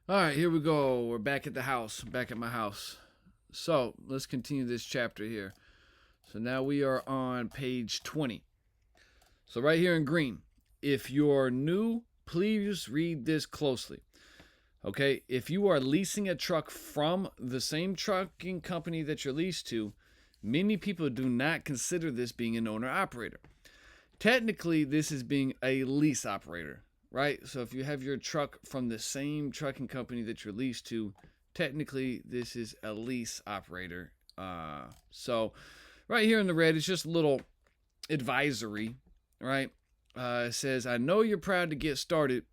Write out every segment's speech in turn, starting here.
All right, here we go. We're back at the house, back at my house. So let's continue this chapter here. So now we are on page 20. So right here in green, if you're new, please read this closely. Okay, if you are leasing a truck from the same trucking company that you're leased to, many people do not consider this being an owner-operator. Technically, this is being a lease operator, right? So if you have your truck from the same trucking company that you're leased to, technically this is a lease operator. So right here in the red, it's just a little advisory, right? It says, I know you're proud to get started.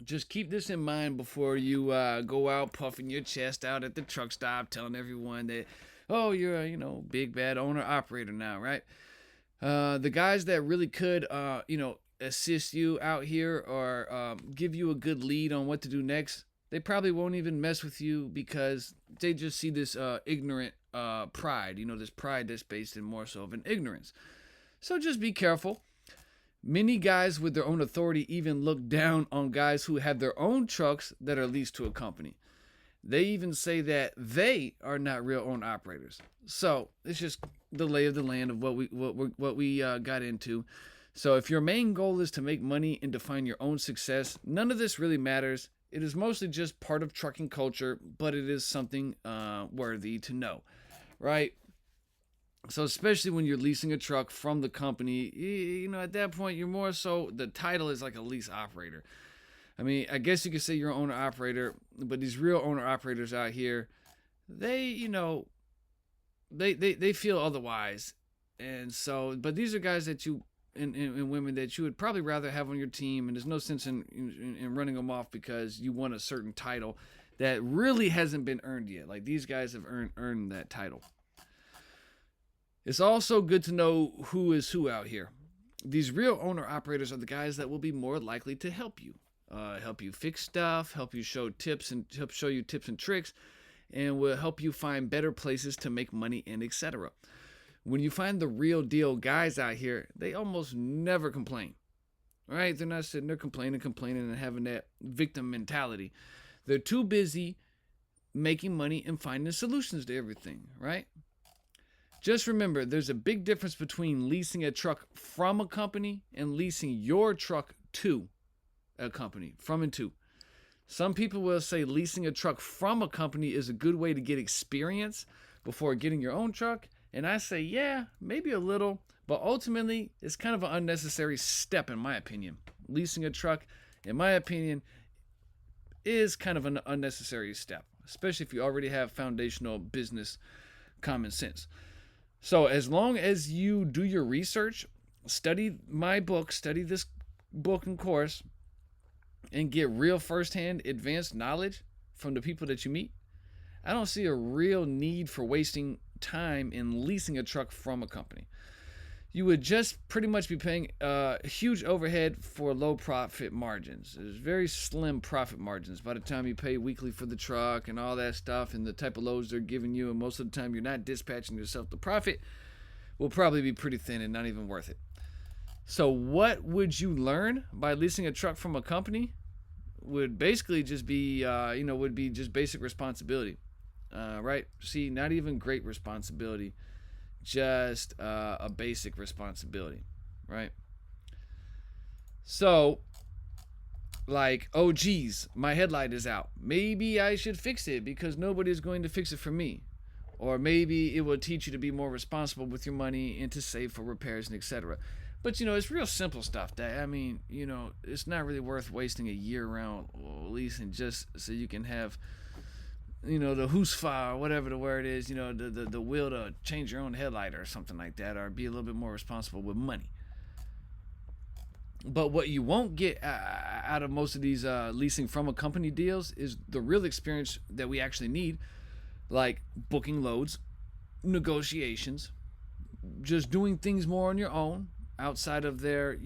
Just keep this in mind before you go out puffing your chest out at the truck stop, telling everyone that, oh, you're a, big bad owner operator now, right? The guys that really could, assist you out here or give you a good lead on what to do next, they probably won't even mess with you because they just see this ignorant pride, this pride that's based in more so of an ignorance. So just be careful. Many guys with their own authority even look down on guys who have their own trucks that are leased to a company. They even say that they are not real owner operators. So it's just the lay of the land of what we got into. So if your main goal is to make money and define your own success, none of this really matters. It is mostly just part of trucking culture, but it is something worthy to know, right? So especially when you're leasing a truck from the company, at that point you're more so, the title is like a lease operator. I mean, I guess you could say you're an owner operator, but these real owner operators out here, they feel otherwise. And so, but these are guys that you and women that you would probably rather have on your team, and there's no sense in running them off because you won a certain title that really hasn't been earned yet. Like these guys have earned that title. It's also good to know who is who out here. These real owner operators are the guys that will be more likely to help you. Help you fix stuff, help you show you tips and tricks, and will help you find better places to make money and etc. When you find the real deal guys out here, they almost never complain. Right? They're not sitting there complaining and having that victim mentality. They're too busy making money and finding solutions to everything, right? Just remember, there's a big difference between leasing a truck from a company and leasing your truck to a company, from and to. Some people will say leasing a truck from a company is a good way to get experience before getting your own truck. And I say, yeah, maybe a little, but ultimately it's kind of an unnecessary step in my opinion. Leasing a truck, in my opinion, is kind of an unnecessary step, especially if you already have foundational business common sense. So as long as you do your research, study my book, study this book and course, and get real firsthand advanced knowledge from the people that you meet, I don't see a real need for wasting time in leasing a truck from a company. You would just pretty much be paying huge overhead for low profit margins. There's very slim profit margins by the time you pay weekly for the truck and all that stuff and the type of loads they're giving you, and most of the time you're not dispatching yourself. The profit will probably be pretty thin and not even worth it. So what would you learn by leasing a truck from a company? Would basically just be, would be just basic responsibility, right? See, not even great responsibility, just a basic responsibility, right? So, like, oh geez, my headlight is out. Maybe I should fix it because nobody's going to fix it for me. Or maybe it will teach you to be more responsible with your money and to save for repairs and etc. But, it's real simple stuff that, it's not really worth wasting a year-round leasing just so you can have, the Husfa or whatever the word is, the will to change your own headlight or something like that, or be a little bit more responsible with money. But what you won't get out of most of these leasing from a company deals is the real experience that we actually need, like booking loads, negotiations, just doing things more on your own, outside of their,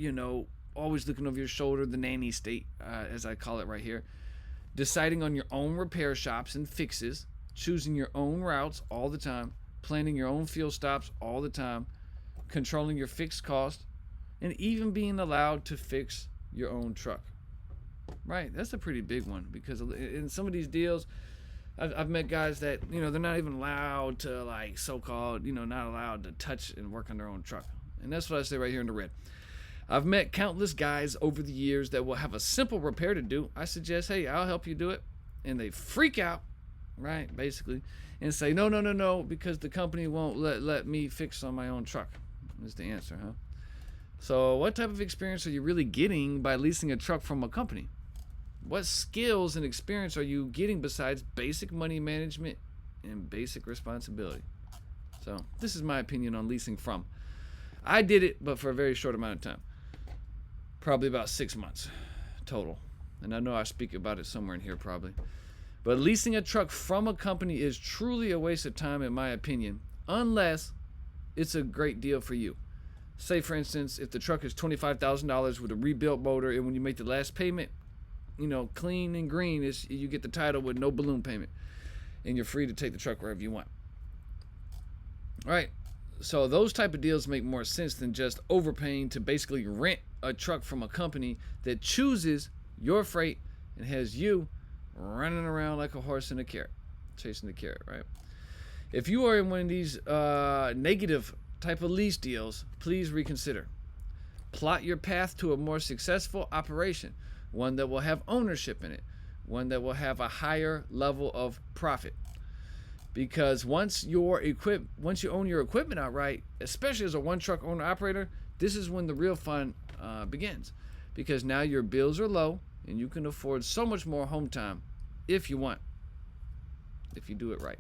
always looking over your shoulder, the nanny state, as I call it right here. Deciding on your own repair shops and fixes, choosing your own routes all the time, planning your own fuel stops all the time, controlling your fixed cost, and even being allowed to fix your own truck. Right, that's a pretty big one, because in some of these deals, I've met guys that, they're not even allowed to, like, so-called, not allowed to touch and work on their own truck. And that's what I say right here in the red. I've met countless guys over the years that will have a simple repair to do. I suggest, hey, I'll help you do it. And they freak out, right, basically, and say, no, because the company won't let me fix on my own truck, is the answer, huh? So what type of experience are you really getting by leasing a truck from a company? What skills and experience are you getting besides basic money management and basic responsibility? So this is my opinion on leasing from. I did it, but for a very short amount of time. Probably about 6 months total. And I know I speak about it somewhere in here probably. But leasing a truck from a company is truly a waste of time, in my opinion, unless it's a great deal for you. Say, for instance, if the truck is $25,000 with a rebuilt motor, and when you make the last payment, clean and green, you get the title with no balloon payment, and you're free to take the truck wherever you want. All right. So those type of deals make more sense than just overpaying to basically rent a truck from a company that chooses your freight and has you running around like a horse in a carrot, chasing the carrot, right? If you are in one of these negative type of lease deals, please reconsider. Plot your path to a more successful operation, one that will have ownership in it, one that will have a higher level of profit. Because once you own your equipment outright, especially as a one truck owner operator, this is when the real fun begins. Because now your bills are low and you can afford so much more home time if you want, if you do it right.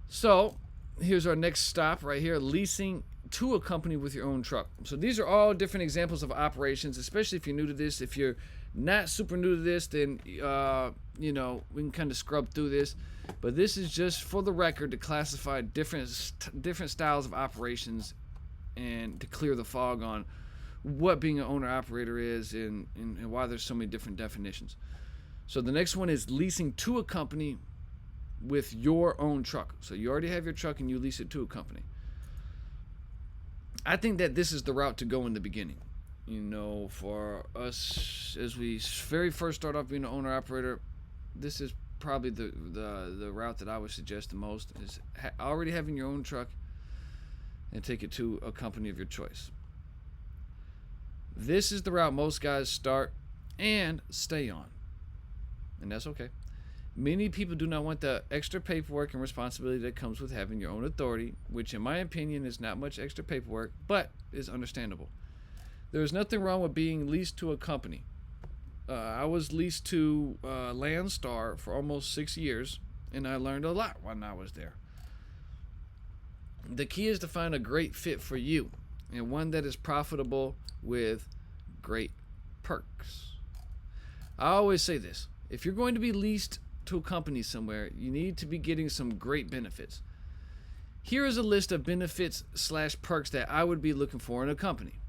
So here's our next stop right here: leasing to a company with your own truck. So these are all different examples of operations, especially if you're new to this. If you're not super new to this, then we can kind of scrub through this. But this is just for the record to classify different styles of operations and to clear the fog on what being an owner operator is and why there's so many different definitions. So the next one is leasing to a company with your own truck. So you already have your truck and you lease it to a company. I think that this is the route to go in the beginning. For us, as we very first start off being an owner operator, this is probably the route that I would suggest the most, is already having your own truck and take it to a company of your choice. This is the route most guys start and stay on, and that's okay. Many people do not want the extra paperwork and responsibility that comes with having your own authority, which in my opinion is not much extra paperwork, but is understandable. There is nothing wrong with being leased to a company. I was leased to Landstar for almost 6 years, and I learned a lot when I was there. The key is to find a great fit for you, and one that is profitable with great perks. I always say this: if you're going to be leased to a company somewhere, you need to be getting some great benefits. Here is a list of benefits / perks that I would be looking for in a company.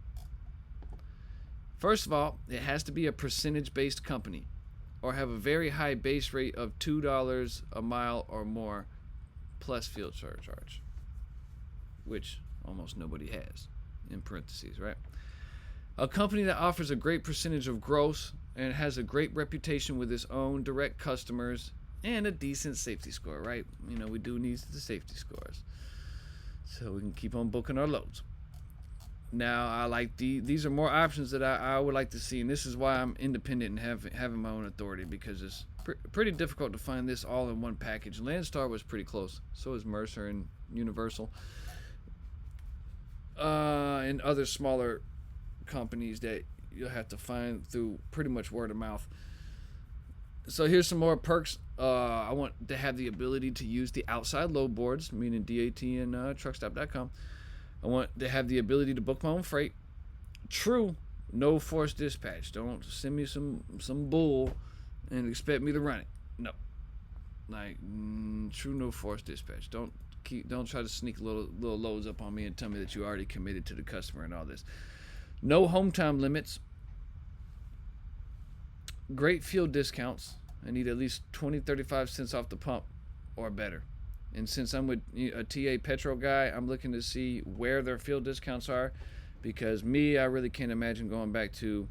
First of all, it has to be a percentage-based company or have a very high base rate of $2 a mile or more plus fuel surcharge, which almost nobody has, in parentheses, right? A company that offers a great percentage of gross and has a great reputation with its own direct customers and a decent safety score, right? We do need the safety scores so we can keep on booking our loads. Now, I like these are more options that I would like to see, and this is why I'm independent and having my own authority, because it's pretty difficult to find this all in one package. Landstar was pretty close, so is Mercer and Universal, and other smaller companies that you'll have to find through pretty much word of mouth. So here's some more perks. I want to have the ability to use the outside load boards, meaning DAT and truckstop.com. I want to have the ability to book my own freight. True, no forced dispatch. Don't send me some bull and expect me to run it. No, true, no forced dispatch. Don't try to sneak little loads up on me and tell me that you already committed to the customer and all this. No home time limits. Great fuel discounts. I need at least 35 cents off the pump or better. And since I'm with a TA Petro guy, I'm looking to see where their fuel discounts are, because I really can't imagine going back to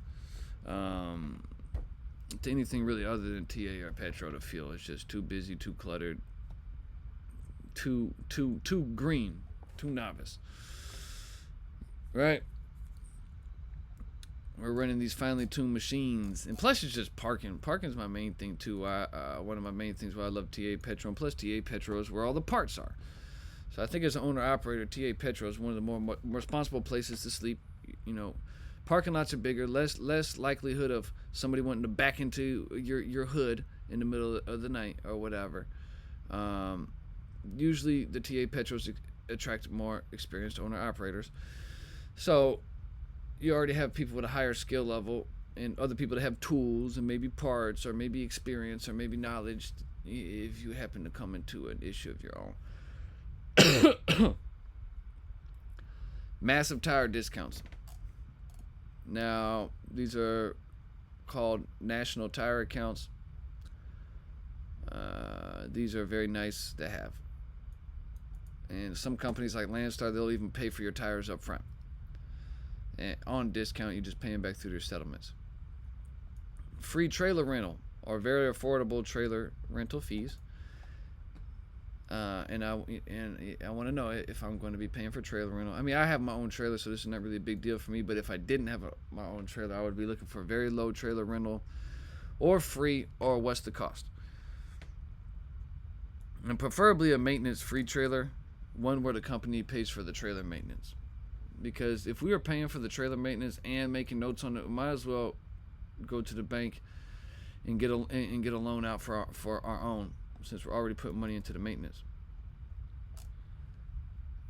to anything really other than TA or Petro to feel. It's just too busy, too cluttered, too green, too novice. Right? We're running these finely tuned machines, and plus it's just parking. Parking's my main thing too. One of my main things why I love TA Petro, and plus TA Petro is where all the parts are. So I think as an owner operator, TA Petro is one of the more responsible places to sleep. You know, parking lots are bigger, less likelihood of somebody wanting to back into your hood in the middle of the night or whatever. Usually the TA Petros attract more experienced owner operators. So you already have people with a higher skill level and other people that have tools and maybe parts or maybe experience or maybe knowledge if you happen to come into an issue of your own. Massive tire discounts. Now, these are called national tire accounts. These are very nice to have. And some companies like Landstar, they'll even pay for your tires up front. And on discount, you just pay them back through their settlements. Free trailer rental or very affordable trailer rental fees. And I want to know if I'm going to be paying for trailer rental. I mean, I have my own trailer, so this is not really a big deal for me. But if I didn't have my own trailer, I would be looking for a very low trailer rental, or free, or what's the cost. And preferably a maintenance-free trailer, one where the company pays for the trailer maintenance. Because if we are paying for the trailer maintenance and making notes on it, we might as well go to the bank and get a loan out for our own, since we're already putting money into the maintenance.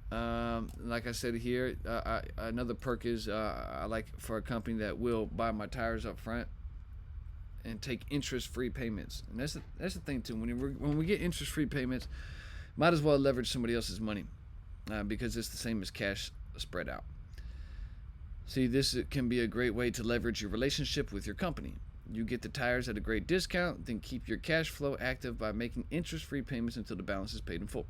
Like I said here, another perk is I like for a company that will buy my tires up front and take interest-free payments. And that's the thing too. When we get interest-free payments, might as well leverage somebody else's money because it's the same as cash spread out. See, this can be a great way to leverage your relationship with your company. You get the tires at a great discount, then keep your cash flow active by making interest-free payments until the balance is paid in full.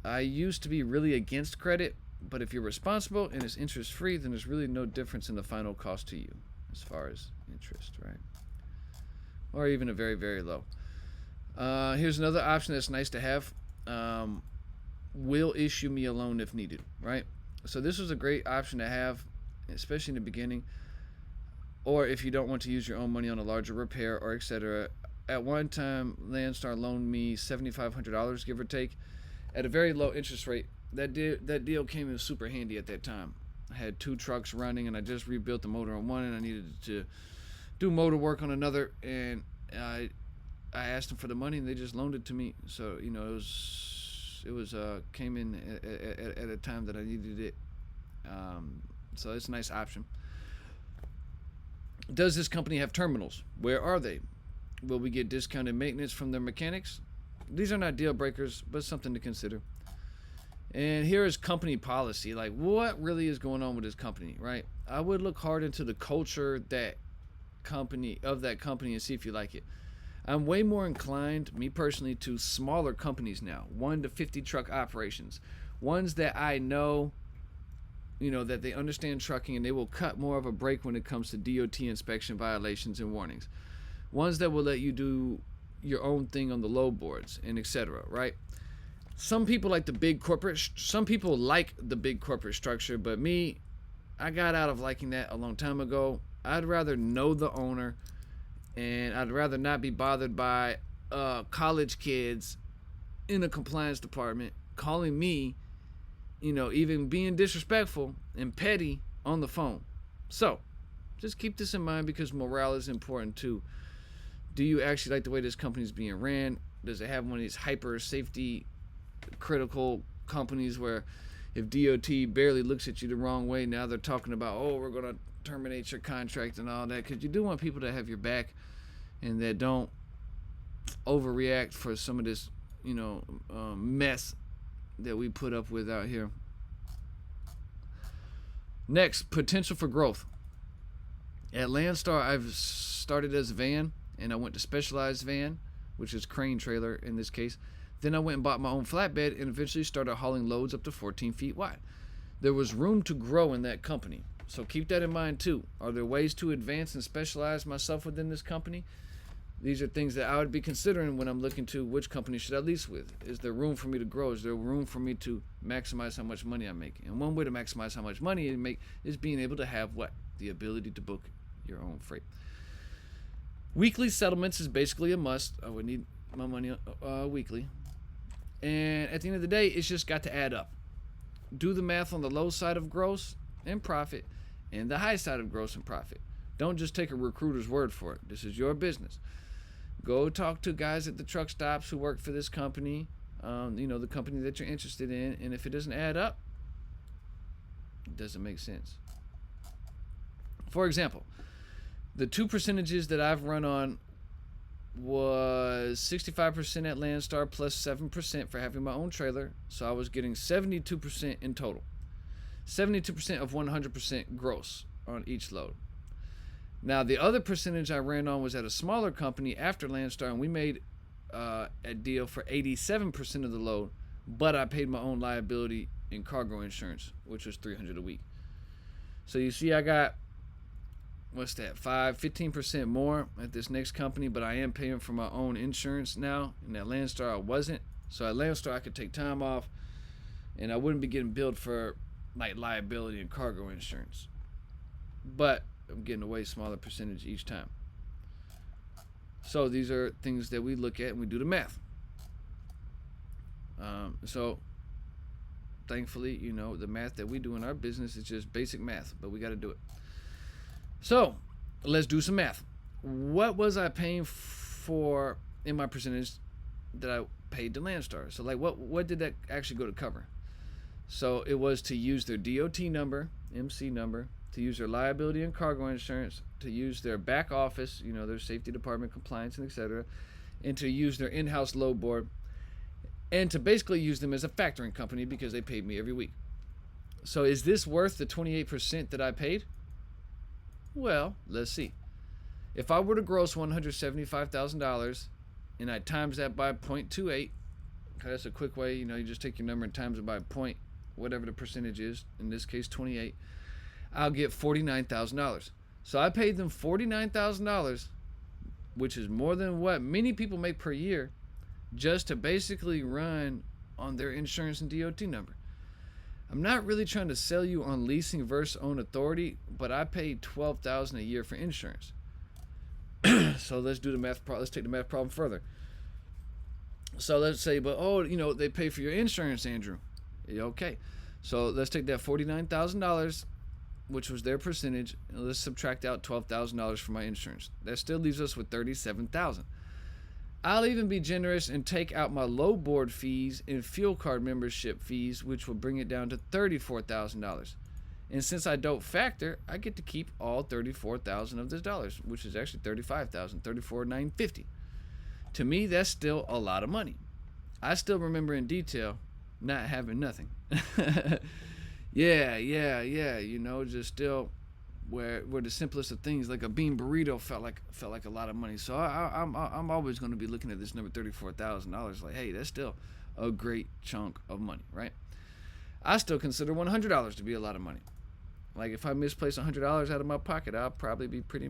I used to be really against credit, but if you're responsible and it's interest-free, then there's really no difference in the final cost to you as far as interest, right? Or even a very, very low. Here's another option that's nice to have. Will issue me a loan if needed, right? So this was a great option to have, especially in the beginning. Or if you don't want to use your own money on a larger repair or etc. At one time, Landstar loaned me $7,500, give or take, at a very low interest rate. That deal came in super handy at that time. I had 2 trucks running, and I just rebuilt the motor on one, and I needed to do motor work on another. And I asked them for the money, and they just loaned it to me. So you know, it was came in at a time that I needed it. So it's a nice option. Does this company have terminals? Where are they? Will we get discounted maintenance from their mechanics? These are not deal breakers, but something to consider. And here is company policy. Like, what really is going on with this company, right? I would look hard into the culture that company and see if you like it. I'm way more inclined, me personally, to smaller companies now, 1 to 50 truck operations, ones that I know, you know, that they understand trucking and they will cut more of a break when it comes to DOT inspection violations and warnings, ones that will let you do your own thing on the load boards and etc. Right? Some people like the big corporate. Some people like the big corporate structure, but me, I got out of liking that a long time ago. I'd rather know the owner. And I'd rather not be bothered by college kids in a compliance department calling me, you know, even being disrespectful and petty on the phone. So, just keep this in mind because morale is important too. Do you actually like the way this company is being ran? Does it have one of these hyper safety critical companies where if DOT barely looks at you the wrong way, now they're talking about, oh, we're going to terminate your contract and all that? Because you do want people to have your back and that don't overreact for some of this, you know, mess that we put up with out here. Next, potential for growth. At Landstar, I've started as a van, and I went to specialized van, which is crane trailer in this case. Then I went and bought my own flatbed and eventually started hauling loads up to 14 feet wide. There was room to grow in that company. So keep that in mind too. Are there ways to advance and specialize myself within this company? These are things that I would be considering when I'm looking to which company should I lease with. Is there room for me to grow? Is there room for me to maximize how much money I'm making? And one way to maximize how much money you make is being able to have what? The ability to book your own freight. Weekly settlements is basically a must. I would need my money weekly. And at the end of the day, it's just got to add up. Do the math on the low side of gross and profit and the high side of gross and profit. Don't just take a recruiter's word for it. This is your business. Go talk to guys at the truck stops who work for this company, the company that you're interested in. And if it doesn't add up, it doesn't make sense. For example, the 2 percentages that I've run on was 65% at Landstar plus 7% for having my own trailer. So I was getting 72% in total. 72% of 100% gross on each load. Now, the other percentage I ran on was at a smaller company after Landstar, and we made a deal for 87% of the load, but I paid my own liability and cargo insurance, which was $300 a week. So you see I got, 15% more at this next company, but I am paying for my own insurance now, and at Landstar I wasn't. So at Landstar I could take time off, and I wouldn't be getting billed for like liability and cargo insurance. But I'm getting a way smaller percentage each time. So these are things that we look at and we do the math. So thankfully, the math that we do in our business is just basic math, but we got to do it. So let's do some math. What was I paying for in my percentage that I paid to Landstar? So like what did that actually go to cover? So it was to use their DOT number, MC number, to use their liability and cargo insurance, to use their back office, their safety department, compliance, and etc., and to use their in-house load board, and to basically use them as a factoring company because they paid me every week. So is this worth the 28% that I paid? Well, let's see. If I were to gross $175,000 and I times that by 0.28, that's a quick way, you just take your number and times it by point, whatever the percentage is, in this case 28, I'll get $49,000. So I paid them $49,000, which is more than what many people make per year, just to basically run on their insurance and DOT number. I'm not really trying to sell you on leasing versus own authority, but I paid $12,000 a year for insurance. So let's do the math. Let's take the math problem further. So let's say, they pay for your insurance, Andrew. Yeah, okay. So let's take that $49,000, which was their percentage, and let's subtract out $12,000 for my insurance. That still leaves us with $37,000. I'll even be generous and take out my low board fees and fuel card membership fees, which will bring it down to $34,000. And since I don't factor, I get to keep all $34,000 of this dollars, which is actually $35,000, $34,950. To me, that's still a lot of money. I still remember in detail not having nothing. Yeah, just still where the simplest of things, like a bean burrito, felt like a lot of money. So I'm always going to be looking at this number $34,000 like, hey, that's still a great chunk of money, right? I still consider $100 to be a lot of money. Like if I misplace $100 out of my pocket, I'll probably be pretty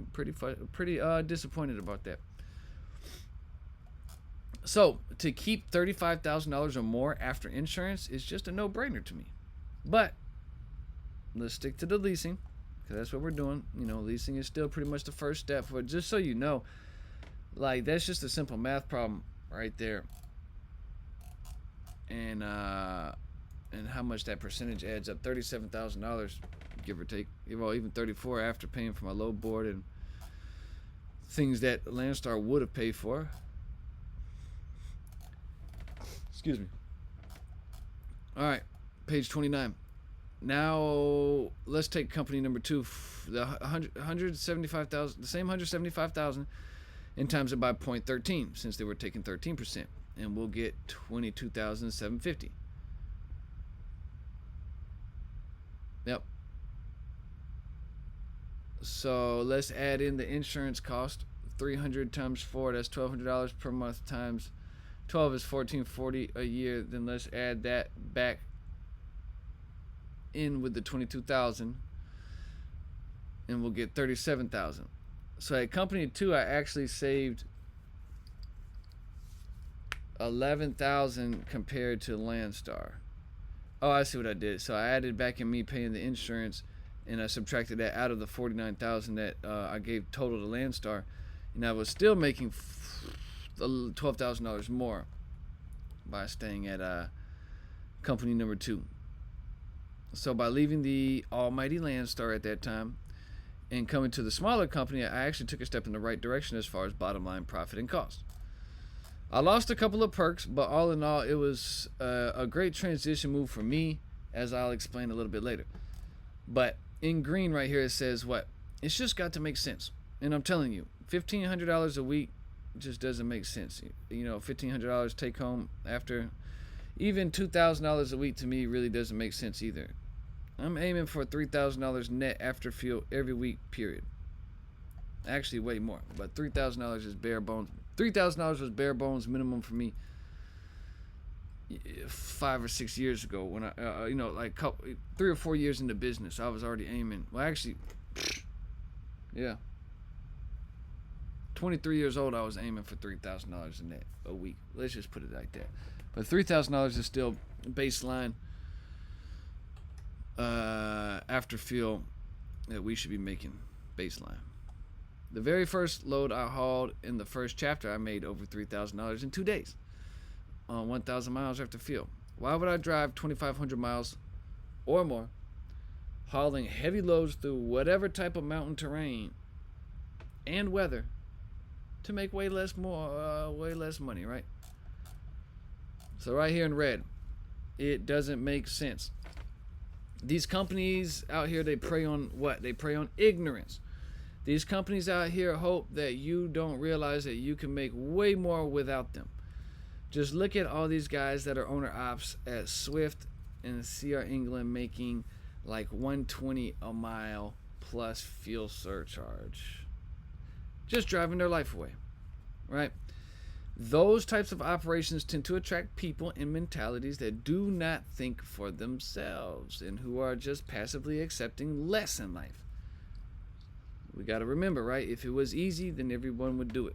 disappointed about that. So to keep $35,000 or more after insurance is just a no-brainer to me. But let's stick to the leasing, because that's what we're doing. Leasing is still pretty much the first step. But just so you know, like that's just a simple math problem right there. And how much that percentage adds up, $37,000, give or take. Even $34,000 after paying for my load board and things that Landstar would have paid for. Excuse me. All right, page 29. Now let's take company number 2, the $175,000, the same $175,000, and times it by 0.13 since they were taking 13%, and we'll get $22,750. Yep. So let's add in the insurance cost. 300 times 4, that's $1,200 per month, times 12 is $1,440 a year. Then let's add that back in with the $22,000. and we'll get 37,000. So at company 2, I actually saved 11,000 compared to Landstar. Oh, I see what I did. So I added back in me paying the insurance, and I subtracted that out of the 49,000 that I gave total to Landstar, and I was still making $12,000 more by staying at company number 2. So by leaving the almighty Landstar at that time and coming to the smaller company, I actually took a step in the right direction as far as bottom line profit and cost. I lost a couple of perks, but all in all, it was a great transition move for me, as I'll explain a little bit later. But in green right here, it says what? It's just got to make sense. And I'm telling you, $1,500 a week just doesn't make sense. You know, $1,500 take home after, even $2,000 a week to me really doesn't make sense either. I'm aiming for $3,000 net after fuel every week, period. Actually, way more, but $3,000 is bare bones. $3,000 was bare bones minimum for me 5 or 6 years ago when I, you know, like 3 or 4 years into business, I was already aiming. Well, actually, yeah, 23 years old, I was aiming for $3,000 a net a week. Let's just put it like that. But $3,000 is still baseline after fuel that we should be making baseline. The very first load I hauled in the first chapter, I made over $3,000 in 2 days on 1,000 miles after fuel. Why would I drive 2,500 miles or more hauling heavy loads through whatever type of mountain terrain and weather to make way less money, right? So right here in red, it doesn't make sense. These companies out here, they prey on what? They prey on ignorance. These companies out here hope that you don't realize that you can make way more without them. Just look at all these guys that are owner ops at Swift and CR England making like $120 a mile plus fuel surcharge. Just driving their life away, right? Those types of operations tend to attract people and mentalities that do not think for themselves and who are just passively accepting less in life. We got to remember, right? If it was easy, then everyone would do it.